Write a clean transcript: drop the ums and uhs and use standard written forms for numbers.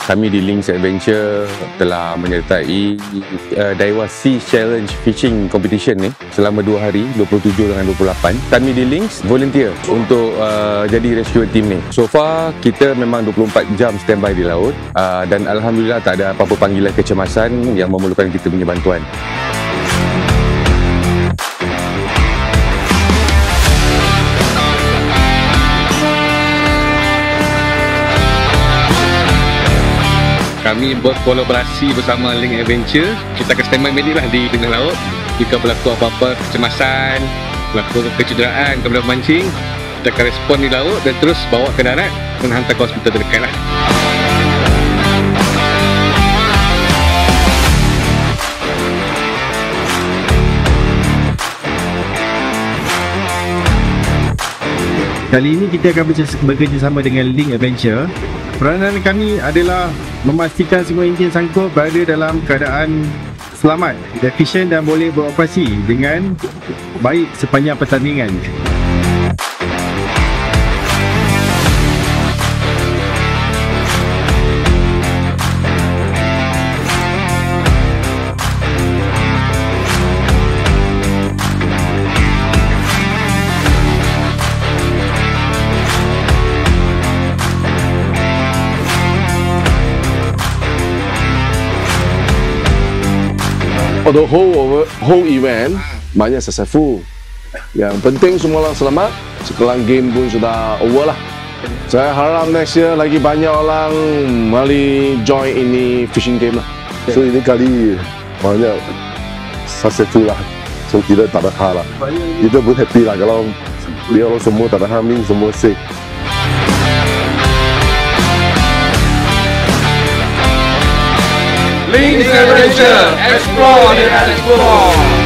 Kami di Links Adventure telah menyertai Daiwa Sea Challenge Fishing Competition ni selama 2 hari, 27 dengan 28. Kami di Links volunteer untuk jadi rescue team ni. So far kita memang 24 jam standby di laut, dan alhamdulillah tak ada apa-apa panggilan kecemasan yang memerlukan kita punya bantuan. Kami berkolaborasi bersama Link Adventure. Kita akan standby medik lah di tengah laut. Jika berlaku apa-apa kecemasan, berlaku kecederaan kepada pemancing, kita akan respon di laut dan terus bawa ke darat dan hantar ke hospital terdekat lah. Kali ini kita akan bekerjasama dengan Link Adventure. Peranan kami adalah memastikan semua enjin sangkut berada dalam keadaan selamat, efisien dan boleh beroperasi dengan baik sepanjang pertandingan. For the whole event banyak successful. Yang penting semua orang selamat. Sekarang game pun sudah over lah. Saya harap next year lagi banyak orang mari join ini fishing game lah. So ini kali banyak successful lah. So kita tak ada hal lah. Kita pun happy lah kalau dia orang semua tak ada hamil, semua safe. Links Adventure, explore and explore.